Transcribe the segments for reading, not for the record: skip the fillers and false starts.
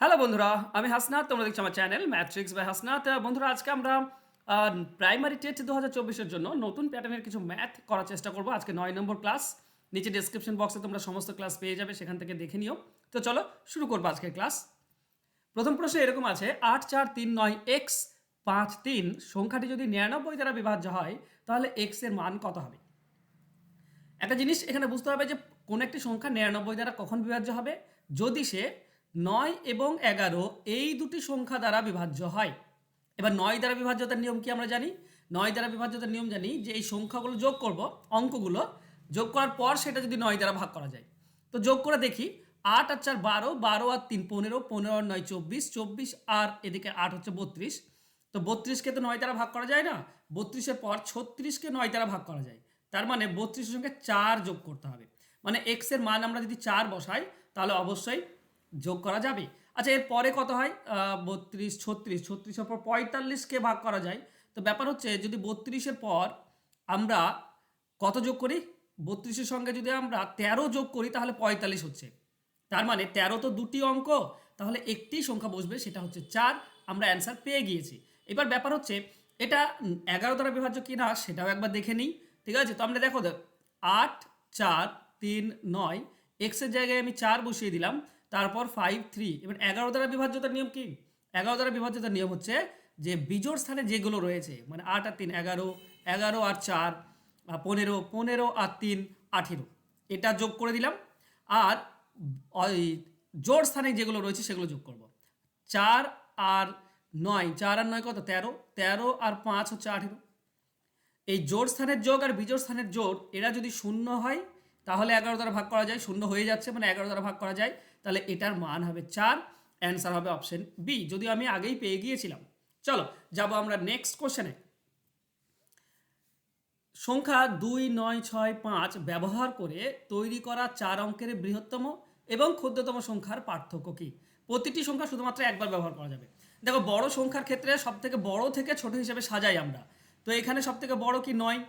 Hello বন্ধুরা, আমি হাসনাত। তোমরা দেখছো আমার চ্যানেল ম্যাট্রিক্স বাই হাসনাত। বন্ধুরা, আজকে আমরা প্রাইমারি টেট 2024-এর জন্য নতুন প্যাটার্নের কিছু ম্যাথ করার চেষ্টা করব। আজকে 9 নম্বর ক্লাস। নিচে ডেসক্রিপশন বক্সে তোমরা সমস্ত ক্লাস পেয়ে যাবে, সেখান থেকে দেখে নিও। তো চলো শুরু করবো আজকের ক্লাস। প্রথম প্রশ্ন এরকম আছে, 8, 4, 3, 9, x, 5, 3 সংখ্যাটি যদি 99 দ্বারা বিভাজ্য হয় তাহলে x এর মান কত হবে? একটা জিনিস এখানে বুঝতে হবে যে কোন একটি সংখ্যা 99 দ্বারা কখন বিভাজ্য হবে, যদি সে 9 এবং 11 এই দুটি সংখ্যা দ্বারা বিভাজ্য হয়। এবার 9 দ্বারা বিভাজ্যতার নিয়ম কি আমরা জানি? 9 দ্বারা বিভাজ্যতার নিয়ম জানি যে এই সংখ্যাগুলো যোগ করব, অঙ্কগুলো যোগ করার পর সেটা যদি 9 দ্বারা ভাগ করা যায়। তো যোগ করে দেখি, 8 আর 4 12, 12 আর 3 15, 15 আর 9 24, 24 আর এদিকে 8 হচ্ছে 32। তো 32কে তো 9 দ্বারা ভাগ করা যায় না, 32-এর পর 36কে 9 দ্বারা ভাগ করা যায়। তার মানে 32-এর সঙ্গে 4 যোগ করতে হবে। মানে এক্স এর মান আমরা যদি 4 বসাই তাহলে অবশ্যই যোগ করা যাবে। আচ্ছা, এর পরে কত হয়? 32, 36, 36-এর পর 45কে ভাগ করা যায়। তো ব্যাপার হচ্ছে যদি 32-এর পর আমরা কত যোগ করি, 32-এর সঙ্গে যদি আমরা 13 যোগ করি তাহলে 45 হচ্ছে। তার মানে 13 তো দুটি অঙ্ক, তাহলে একটি সংখ্যা বসবে, সেটা হচ্ছে 4। আমরা অ্যান্সার পেয়ে গিয়েছি। এবার ব্যাপার হচ্ছে এটা 11 দ্বারা বিভাজ্য কি না সেটাও একবার দেখে নিই। ঠিক আছে, তো আমরা দেখো 8, 4, 3, 9, এক্সের জায়গায় আমি 4 বসিয়ে দিলাম, তারপর 5, 3। এবার 11 দ্বারা বিভাজ্যতার নিয়ম কি? 11 দ্বারা বিভাজ্যতার নিয়ম হচ্ছে যে বিজোড় স্থানে যেগুলো রয়েছে, মানে 8 আর 3 11, 11 আর 4 15, 15 আর 3 18, এটা যোগ করে দিলাম। আর ওই জোড় স্থানে যেগুলো রয়েছে সেগুলো যোগ করব। 4 আর 9, 4 আর 9 কত? 13, 13 আর 5 হচ্ছে 18। এই জোড় স্থানের যোগ আর বিজোড় স্থানের জোড় এরা যদি শূন্য হয় তাহলে 11 দ্বারা ভাগ করা যায়, শূন্য হয়ে যাচ্ছে মানে 11 দ্বারা ভাগ করা যায়, তাহলে এটার মান হবে 4। অ্যান্সার হবে অপশন বি, যদিও আমি আগেই পেয়ে গিয়েছিলাম। চলো যাব আমরা নেক্সট কোশ্চেনে। সংখ্যা 2, 9, 6, 5 ব্যবহার করে তৈরি করা 4 অঙ্কের বৃহত্তম এবং ক্ষুদ্রতম সংখ্যার পার্থক্য কি? প্রতিটি সংখ্যা শুধুমাত্র একবার ব্যবহার করা যাবে। দেখো, বড় সংখ্যার ক্ষেত্রে সব থেকে বড় থেকে ছোট হিসেবে সাজাই আমরা। তো এখানে সব থেকে বড় কি? 9,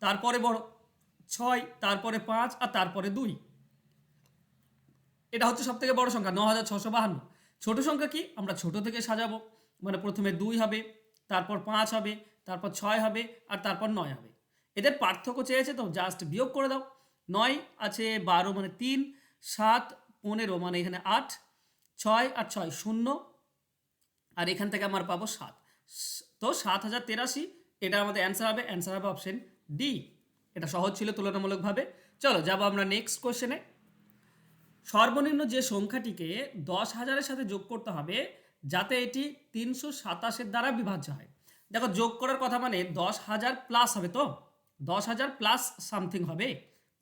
তারপরে বড় 6, তারপরে 5 আর তারপরে 2। এটা হচ্ছে সব থেকে বড় সংখ্যা 9652। ছোট সংখ্যা কি? আমরা ছোট থেকে সাজাবো, মানে প্রথমে 2 হবে, তারপর 5 হবে, তারপর 6 হবে আর তারপর 9 হবে। এদের পার্থক্য চেয়েছে তো জাস্ট বিয়োগ করে দাও। 9 আছে 12 মানে 3, 7 15 মানে এখানে 8, 6 আর 6 শূন্য, আর এখান থেকে আমার পাবো 7। তো 7083, এটা আমাদের অ্যান্সার হবে। অ্যান্সার হবে অপশন ডি। এটা সহজ ছিল তুলনামূলকভাবে। চলো যাবো আমরা নেক্সট কোশ্চেনে। সর্বনিম্ন যে সংখ্যাটিকে 10,000-এর সাথে যোগ করতে হবে যাতে এটি 327-এর দ্বারা বিভাজ্য হয়। দেখো, যোগ করার কথা মানে 10,000 প্লাস হবে, তো 10,000 প্লাস সামথিং হবে,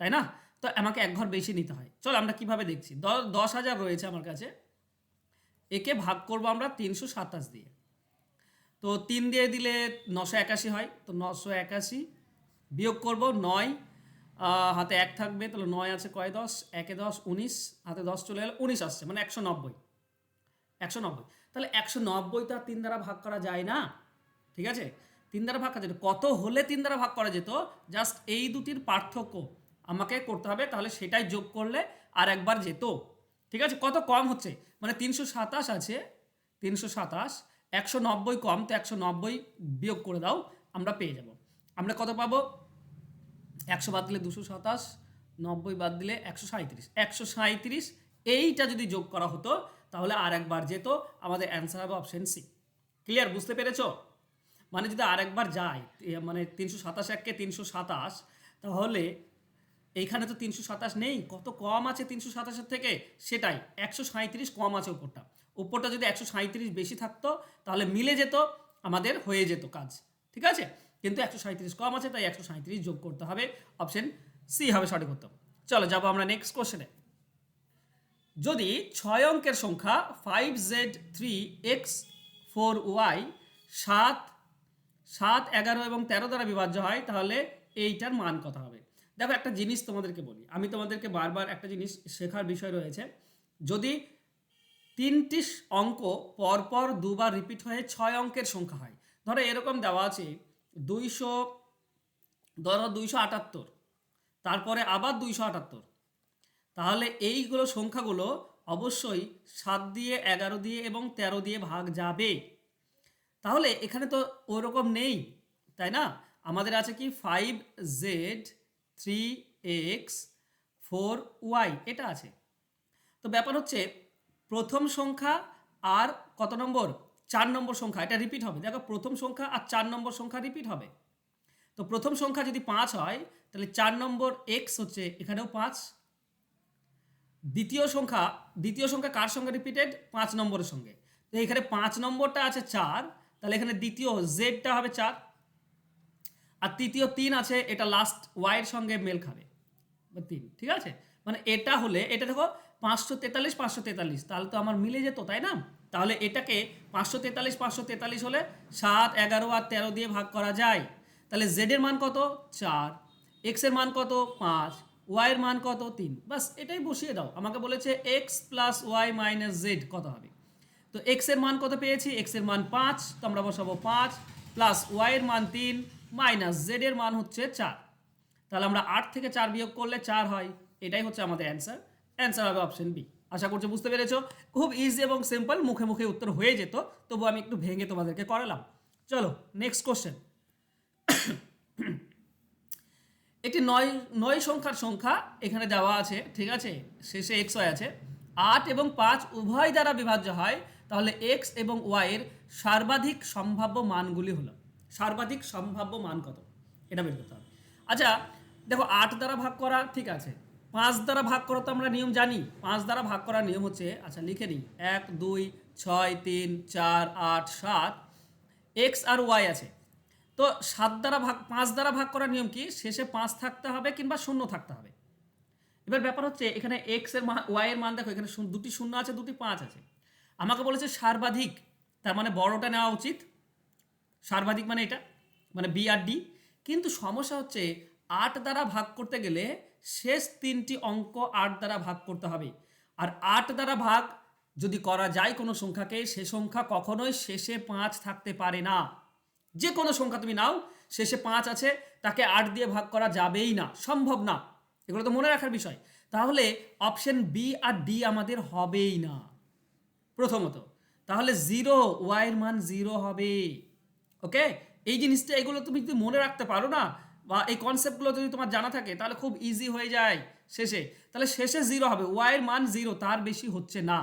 তাই না? তো আমাকে এক ঘর বেশি নিতে হয়। চলো আমরা কিভাবে দেখছি। 10,000 রয়েছে আমার কাছে, একে ভাগ করবো আমরা 327 দিয়ে। তো 3 দিয়ে দিলে 981 হয়, তো 981 বিয়োগ করব 9, হাতে 1 থাকবে, তাহলে 9 আছে কয় 10, 1 10, 19, হাতে 10 চলে গেল, 19 আসছে মানে 190। 190, তাহলে 190 তো আর 3 দ্বারা ভাগ করা যায় না। ঠিক আছে, 3 দ্বারা ভাগ করা যেত, কত হলে 3 দ্বারা ভাগ করা যেত, জাস্ট এই দুটির পার্থক্য আমাকে করতে হবে, তাহলে সেটাই যোগ করলে আর একবার যেত। ঠিক আছে, কত কম হচ্ছে, মানে 327 আছে, 327, 190 কম, তো 190 বিয়োগ করে দাও, আমরা পেয়ে যাব। আমরা কত পাবো? 100 বাদ দিলে 227, 90 বাদ দিলে 137, 137 এইটা যদি যোগ করা হতো তাহলে আর একবার যেত, আমাদের অ্যান্সার হবে অপশন সি। ক্লিয়ার? বুঝতে পেরেছো? মানে যদি আর একবার যায়, মানে 327 এককে 327, তাহলে এইখানে তো 327 নেই, কত কম আছে 327-এর থেকে, সেটাই 137 কম আছে উপরটা। উপরটা যদি 137 বেশি থাকতো তাহলে মিলে যেত, আমাদের হয়ে যেত কাজ। ঠিক আছে, কিন্তু 137 কম আছে, তাই 137 যোগ করতে হবে। অপশন সি হবে সঠিক উত্তর। চলো যাবো আমরা নেক্সট কোশ্চেনে। যদি 6 অঙ্কের সংখ্যা 5z3x4y 7, 7, 11 এবং 13 দ্বারা বিভাজ্য হয় তাহলে এইটার মান কত হবে? দেখো, একটা জিনিস তোমাদেরকে বলি, আমি তোমাদেরকে বারবার একটা জিনিস শেখার বিষয় রয়েছে। যদি 3টি অঙ্ক পরপর দুবার রিপিট হয়ে 6 অঙ্কের সংখ্যা হয়, ধরো এরকম দেওয়া আছে 200, ধরো 278, তারপরে আবার 278, তাহলে এইগুলো সংখ্যাগুলো অবশ্যই 7 দিয়ে, 11 দিয়ে এবং 13 দিয়ে ভাগ যাবে। তাহলে এখানে তো ওরকম নেই, তাই না? আমাদের আছে কি 5z 3x 4y, এটা আছে। তো ব্যাপার হচ্ছে প্রথম সংখ্যা আর কত নম্বর, 4 নম্বর সংখ্যা, এটা রিপিট হবে। দেখো প্রথম সংখ্যা আর 4 নম্বর সংখ্যা রিপিট হবে। তো প্রথম সংখ্যা যদি 5 হয় তাহলে 4 নম্বর x হচ্ছে এখানেও 5। দ্বিতীয় সংখ্যা কার সঙ্গে রিপিটেড, 5 নম্বরের সঙ্গে। তো এখানে 5 নম্বরটা আছে 4, তাহলে এখানে দ্বিতীয় জেডটা হবে 4, আর তৃতীয় 3 আছে, এটা লাস্ট ওয়াইয়ের সঙ্গে মেল খাবে, 3, ঠিক আছে? মানে এটা হলে, এটা দেখো 543 543, তাহলে তো আমার মিলে যেত, তাই না? তাহলে এটাকে 543 543 হলে 7, 11 আর 13 দিয়ে ভাগ করা যায়। তাহলে জেড এর মান কত, 4, এক্স এর মান কত, 5, ওয়াই এর মান কত, 3। বাস এটাই বসিয়ে দাও। আমাকে বলেছে X plus Y minus Z কত হবে। তো এক্স এর মান কত পেয়েছি, এক্স এর মান 5, তো আমরা বসাবো 5 প্লাস ওয়াই এর মান 3 মাইনাস জেড এর মান হচ্ছে 4। তাহলে আমরা 8 থেকে 4 বিয়োগ করলে 4 হয়। এটাই হচ্ছে আমাদের অ্যান্সার। অ্যান্সার হবে অপশন বি। আশা করছি বুঝতে পেরেছো। খুব ইজি এবং সিম্পল, মুখে মুখে উত্তর হয়ে যেত, তবু আমি একটু ভেঙে তোমাদেরকে করালাম। চলো নেক্সট কোশ্চেন। একটি নয় সংখ্যার সংখ্যা এখানে দেওয়া আছে, ঠিক আছে? শেষে এক্স ওয়াই আছে। 8 এবং 5 উভয় দ্বারা বিভাজ্য হয়, তাহলে এক্স এবং ওয়াই এর সর্বাধিক সম্ভাব্য মানগুলি হলো। সর্বাধিক সম্ভাব্য মান কত, এটা বের করতে হবে। আচ্ছা দেখো, 8 দ্বারা ভাগ করা ঠিক আছে, 5 দ্বারা ভাগ করা তো আমরা নিয়ম জানি। 5 দ্বারা ভাগ করার নিয়ম হচ্ছে, আচ্ছা লিখে নিই, 1 2 6 3 4 8 7, এক্স আর ওয়াই আছে। তো 5 দ্বারা ভাগ করার নিয়ম কি, শেষে 5 থাকতে হবে কিংবা 0 থাকতে হবে। এবার ব্যাপার হচ্ছে এখানে এক্স এর মান, ওয়াই এর মান দেখো, এখানে দুটি 0 আছে, দুটি 5 আছে। আমাকে বলেছে সর্বাধিক, তার মানে বড়টা নেওয়া উচিত। সর্বাধিক মানে এটা, মানে বি আর ডি। কিন্তু সমস্যা হচ্ছে 8 দ্বারা ভাগ করতে গেলে শেষ 3টি অঙ্ক 8 দ্বারা ভাগ করতে হবে। আর 8 দ্বারা ভাগ যদি করা যায় কোনো সংখ্যাকে, সে সংখ্যা কখনোই শেষে 5 থাকতে পারে না। যে কোনো সংখ্যা তুমি নাও, শেষে 5 আছে, তাকে 8 দিয়ে ভাগ করা যাবেই না, সম্ভব না। এগুলো তো মনে রাখার বিষয়। তাহলে অপশন বি আর ডি আমাদের হবেই না প্রথমত। তাহলে 0, ওয়াইয়ের মান 0 হবে। ওকে, এই জিনিসটা, এগুলো তুমি যদি মনে রাখতে পারো না, বা এই কনসেপ্টগুলো যদি তোমার জানা থাকে, তাহলে খুব ইজি হয়ে যায় শেষে। তাহলে শেষে 0 হবে, ওয়াইয়ের মান 0, তার বেশি হচ্ছে না।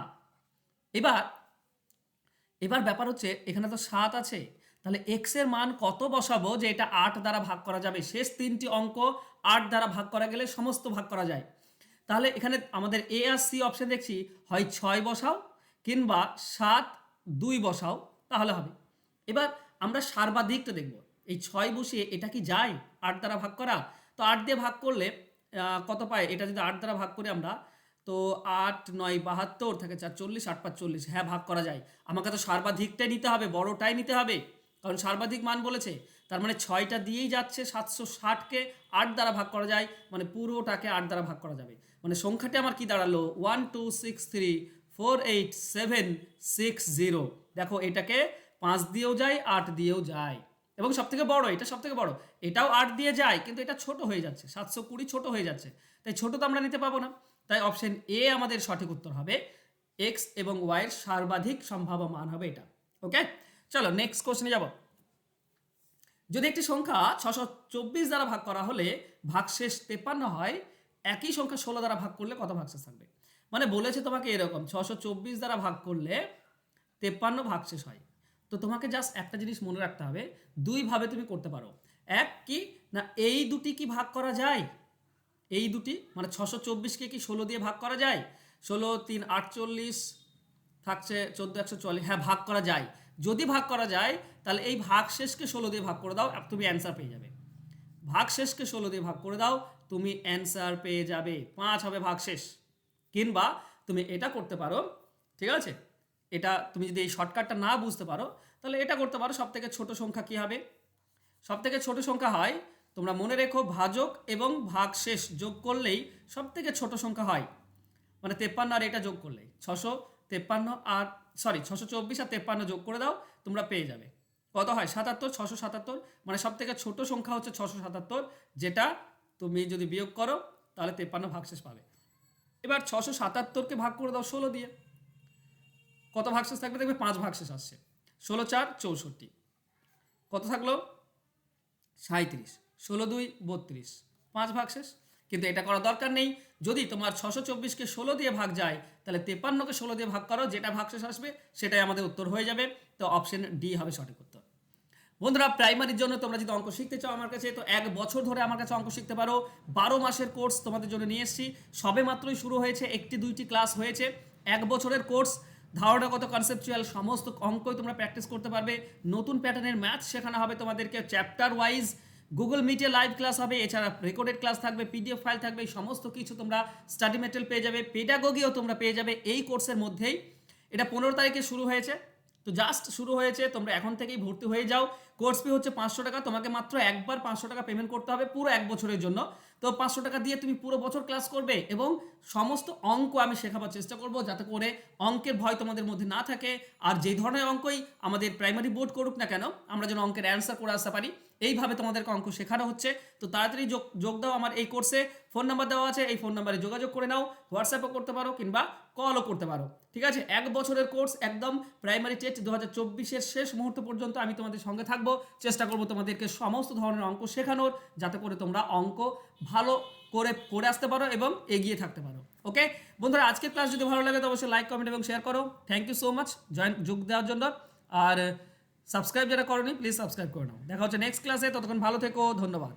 এবার ব্যাপার হচ্ছে এখানে তো 7 আছে, তাহলে এক্স এর মান কত বসাবো যে এটা 8 দ্বারা ভাগ করা যাবে। শেষ 3টি অঙ্ক 8 দ্বারা ভাগ করা গেলে সমস্ত ভাগ করা যায়। তাহলে এখানে আমাদের এ আর সি অপশন দেখছি, হয় 6 বসাও কিংবা 7 2 বসাও, তাহলে হবে। এবার আমরা সর্বাধিকটা দেখব। এই 6 বসিয়ে এটা কি যায় 8 দ্বারা ভাগ করা? তো 8 দিয়ে ভাগ করলে কত পাই, এটা যদি 8 দ্বারা ভাগ করি আমরা, তো 8 9 72 থাকে 4 40, 8 5 40, হ্যাঁ ভাগ করা যায়। আমাকে তো সর্বাধিকটাই নিতে হবে, বড়টাই নিতে হবে, কারণ সর্বাধিক মান বলেছে। তার মানে 6টা দিয়েই যাচ্ছে, 760কে 8 দ্বারা ভাগ করা যায়, মানে পুরোটাকে 8 দ্বারা ভাগ করা যাবে। মানে সংখ্যাটি আমার কি দাঁড়ালো, 1 2 6 3 4 8 7 6 0। দেখো এটাকে 5 দিয়েও যায়, 8 দিয়েও যায়, এবং সবথেকে বড়, এটা সবথেকে বড়, এটাও 8 দিয়ে যায়, কিন্তু এটা ছোট হয়ে যাচ্ছে, 720 ছোট হয়ে যাচ্ছে, তাই ছোট তো আমরা নিতে পাবো না। তাই অপশন এ আমাদের সঠিক উত্তর হবে। এক্স এবং ওয়াই এর সর্বাধিক সম্ভাব্য মান হবে এটা। ওকে, চলো নেক্সট কোশ্চেনে যাব। যদি একটি সংখ্যা 624 দ্বারা ভাগ করা হলে ভাগশেষ 53 হয়, একই সংখ্যা 16 দ্বারা ভাগ করলে কত ভাগশেষ থাকবে? মানে বলেছে তোমাকে এরকম 624 দ্বারা ভাগ করলে 53 ভাগশেষ হয়। তো তোমাকে জাস্ট একটা জিনিস মনে রাখতে হবে, দুইভাবে তুমি করতে পারো। এক কি না, এই দুটি কি ভাগ করা যায়, এই দুটি মানে 624কে কি 16 দিয়ে ভাগ করা যায়? 16 3 48 থাকছে 14 144, হ্যাঁ ভাগ করা যায়। যদি ভাগ করা যায় তাহলে এই ভাগশেষকে 16 দিয়ে ভাগ করে দাও, তুমি অ্যান্সার পেয়ে যাবে। ভাগশেষকে 16 দিয়ে ভাগ করে দাও, তুমি অ্যান্সার পেয়ে যাবে, 5 হবে ভাগশেষ। কিংবা তুমি এটা করতে পারো, ঠিক আছে? এটা তুমি যদি এই শর্টকাটটা না বুঝতে পারো, তাহলে এটা করতে পারো। সব থেকে ছোট সংখ্যা কি হবে? সব থেকে ছোট সংখ্যা হয়, তোমরা মনে রেখো, ভাজক এবং ভাগশেষ যোগ করলেই সব থেকে ছোট সংখ্যা হয়। মানে 53 আর এটা যোগ করলে 653 আর 624 আর 53 যোগ করে দাও, তোমরা পেয়ে যাবে কত হয়, 77। 677 মানে সব থেকে ছোট সংখ্যা হচ্ছে 677, যেটা তুমি যদি বিয়োগ করো তাহলে 53 ভাগশেষ পাবে। এবার 677কে ভাগ করে দাও 16 দিয়ে, কত ভাগশেষ থাকবে দেখবে 5 ভাগশেষ আসছে, 16 4 64, কত থাকলো 37, 16 2 32, 5 ভাগশেষ। কিন্তু এটা করার দরকার নেই, যদি তোমার 624কে 16 দিয়ে ভাগ যায় তাহলে 53কে 16 দিয়ে ভাগ করো, যেটা ভাগশেষ আসবে সেটাই আমাদের উত্তর হয়ে যাবে। তো অপশন ডি হবে সঠিক উত্তর। বন্ধুরা, প্রাইমারির জন্য তোমরা যদি অঙ্ক শিখতে চাও আমার কাছে, তো 1 বছর ধরে আমার কাছে অঙ্ক শিখতে পারো। 12 মাসের কোর্স তোমাদের জন্য নিয়ে এসেছি, সবে মাত্রই শুরু হয়েছে, 1-2টি ক্লাস হয়েছে। 1 বছরের কোর্স, ধারণাগত কনসেপচুয়াল সমস্ত অঙ্কই তোমরা প্র্যাকটিস করতে পারবে। নতুন প্যাটার্নের ম্যাথ শেখানো হবে তোমাদেরকে, চ্যাপ্টার ওয়াইজ গুগল মিটে লাইভ ক্লাস হবে, এছাড়া রেকর্ডেড ক্লাস থাকবে, পিডিএফ ফাইল থাকবে, সমস্ত কিছু তোমরা স্টাডি মেটেরিয়াল পেয়ে যাবে, পেডাগোগিও তোমরা পেয়ে যাবে এই কোর্সের মধ্যেই। এটা 15 তারিখে শুরু হয়েছে, তো জাস্ট শুরু হয়েছে, তোমরা এখন থেকেই ভর্তি হয়ে যাও। কোর্স ফি হচ্ছে 500 টাকা, তোমাকে মাত্র একবার 500 টাকা পেমেন্ট করতে হবে পুরো 1 বছরের জন্য। তো 500 টাকা দিয়ে তুমি পুরো বছর ক্লাস করবে এবং সমস্ত অঙ্ক আমি শেখাবার চেষ্টা করব, যাতে করে অঙ্কের ভয় তোমাদের মধ্যে না থাকে। আর যেই ধরনের অঙ্কই আমাদের প্রাইমারি বোর্ড করুক না কেন, আমরা যেন অঙ্কের অ্যান্সার করে আসতে পারি, এইভাবে তোমাদেরকে অঙ্ক শেখানো হচ্ছে। তো তাড়াতাড়ি যোগ দাও আমার এই কোর্সে। ফোন নাম্বার দেওয়া আছে, এই ফোন নাম্বারে যোগাযোগ করে নাও, হোয়াটসঅ্যাপও করতে পারো কিংবা কলও করতে পারো, ঠিক আছে? 1 বছরের কোর্স, একদম প্রাইমারি টেট 2024-এর শেষ মুহূর্ত পর্যন্ত আমি তোমাদের সঙ্গে থাকবো। চেষ্টা করব তোমাদেরকে সমস্ত ধরনের অঙ্ক শেখানোর, যাতে করে তোমরা অঙ্ক ভালো করে পড়ে আসতে পারো এবং এগিয়ে থাকতে পারো। ওকে বন্ধুরা, আজকের ক্লাস যদি ভালো লাগে তো অবশ্যই লাইক, কমেন্ট এবং শেয়ার করো। থ্যাংক ইউ সো মাচ যোগ দেওয়ার জন্য। আর সাবস্ক্রাইব যারা করোনি প্লিজ সাবস্ক্রাইব করে নাও। দেখা হচ্ছে নেক্সট ক্লাসে, ততক্ষণ ভালো থেকো, ধন্যবাদ।